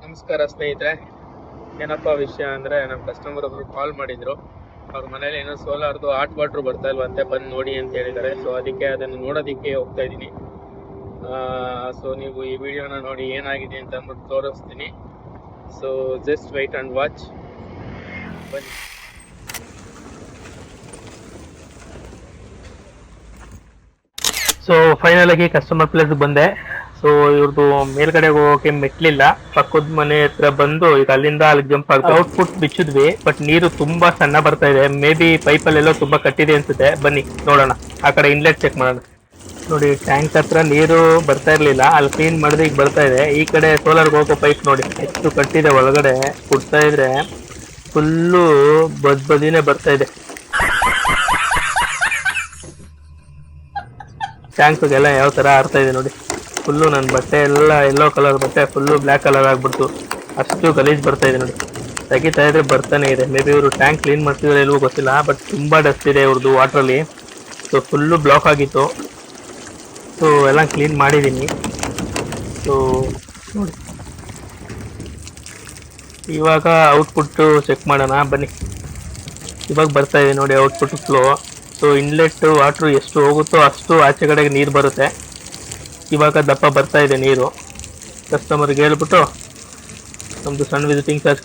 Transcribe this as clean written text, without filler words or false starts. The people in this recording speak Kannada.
ನಮಸ್ಕಾರ ಸ್ನೇಹಿತರೆ. ಏನಪ್ಪ ವಿಷಯ ಅಂದರೆ, ನಮ್ಮ ಕಸ್ಟಮರ್ ಒಬ್ರು ಕಾಲ್ ಮಾಡಿದ್ರು. ಅವ್ರ ಮನೇಲಿ ಏನೋ ಸೋಲಾರ್ದು ಹಾಟ್ ವಾಟ್ರ್ ಬರ್ತಾ ಇಲ್ವಂತೆ, ಬಂದು ನೋಡಿ ಅಂತ ಹೇಳಿದ್ದಾರೆ. ಸೊ ಅದಕ್ಕೆ ಅದನ್ನು ನೋಡೋದಕ್ಕೆ ಹೋಗ್ತಾ ಇದ್ದೀನಿ. ಸೊ ನೀವು ಈ ವಿಡಿಯೋನ ನೋಡಿ ಏನಾಗಿದೆ ಅಂತ ಅಂದ್ಬಿಟ್ಟು ತೋರಿಸ್ತೀನಿ. So just weight and watch. ಬನ್ನಿ. ಸೊ ಫೈನಲ್ ಆಗಿ ಕಸ್ಟಮರ್ ಪ್ಲೇಸ್ ಬಂದೆ. ಸೊ ಇವ್ರದ್ದು ಮೇಲ್ಗಡೆ ಹೋಗೋಕೆ ಮೆಟ್ಲಿಲ್ಲ, ಪಕ್ಕದ ಮನೆ ಹತ್ರ ಬಂದು ಈಗ ಅಲ್ಲಿಂದ ಅಲ್ಲಿಗೆ ಜಂಪ್ ಆಗ್ತದೆ. ಔಟ್ಪುಟ್ ಬಿಚ್ಚಿದ್ವಿ, ಬಟ್ ನೀರು ತುಂಬಾ ಸಣ್ಣ ಬರ್ತಾ ಇದೆ. ಮೇ ಬಿ ಪೈಪಲ್ಲೆಲ್ಲೋ ತುಂಬಾ ಕಟ್ಟಿದೆ ಅನ್ಸುತ್ತೆ. ಬನ್ನಿ ನೋಡೋಣ. ಆ ಕಡೆ ಇನ್ಲೆಟ್ ಚೆಕ್ ಮಾಡೋಣ. ನೋಡಿ, ಟ್ಯಾಂಕ್ ಹತ್ರ ನೀರು ಬರ್ತಾ ಇರ್ಲಿಲ್ಲ, ಅಲ್ಲಿ ಕ್ಲೀನ್ ಮಾಡಿದ್ರೆ ಈಗ ಬರ್ತಾ ಇದೆ. ಈ ಕಡೆ ಸೋಲಾರ್ಗೆ ಹೋಗೋ ಪೈಪ್ ನೋಡಿ ಎಷ್ಟು ಕಟ್ಟಿದೆ, ಒಳಗಡೆ ಕುಡ್ತಾ ಇದ್ರೆ ಫುಲ್ಲು ಬದಿನೇ ಬರ್ತಾ ಇದೆ. ಟ್ಯಾಂಕ್ಗೆಲ್ಲ ಯಾವ ತರ ಆಡ್ತಾ ಇದೆ ನೋಡಿ. ಫುಲ್ಲು ನನ್ನ ಬಟ್ಟೆ ಎಲ್ಲ ಯೆಲ್ಲೋ ಕಲರ್ ಬಟ್ಟೆ ಫುಲ್ಲು ಬ್ಲ್ಯಾಕ್ ಕಲರ್ ಆಗ್ಬಿಡ್ತು, ಅಷ್ಟು ಗಲೀಜ್ ಬರ್ತಾ ಇದೆ ನೋಡಿ. ತೆಗಿತಾ ಇದ್ರೆ ಬರ್ತಾನೆ ಇದೆ. ಮೇ ಬಿ ಇವರು ಟ್ಯಾಂಕ್ ಕ್ಲೀನ್ ಮಾಡ್ತಿದ್ರೆ ಇಲ್ವೋ ಗೊತ್ತಿಲ್ಲ, ಬಟ್ ತುಂಬಾ ಡಸ್ಟ್ ಇದೆ ಇವ್ರದ್ದು ವಾಟ್ರಲ್ಲಿ. ಸೊ ಫುಲ್ಲು ಬ್ಲಾಕ್ ಆಗಿತ್ತು. ಸೊ ಎಲ್ಲ ಕ್ಲೀನ್ ಮಾಡಿದ್ದೀನಿ. ಸೊ ನೋಡಿ, ಇವಾಗ ಔಟ್ಪುಟ್ಟು ಚೆಕ್ ಮಾಡೋಣ ಬನ್ನಿ. ಇವಾಗ ಬರ್ತಾ ಇದೆ ನೋಡಿ output flow. So inlet water ಎಷ್ಟು ಹೋಗುತ್ತೋ ಅಷ್ಟು ಆಚೆ ಕಡೆಗೆ ನೀರು ಬರುತ್ತೆ. ಇವಾಗ ದಪ್ಪ ಬರ್ತಾ ಇದೆ ನೀರು. ಕಸ್ಟಮರ್ಗೆ ಹೇಳ್ಬಿಟ್ಟು ನಮ್ಮದು ಸಣ್ಣ ವಿಸಿಟಿಂಗ್ ಚಾರ್ಜ್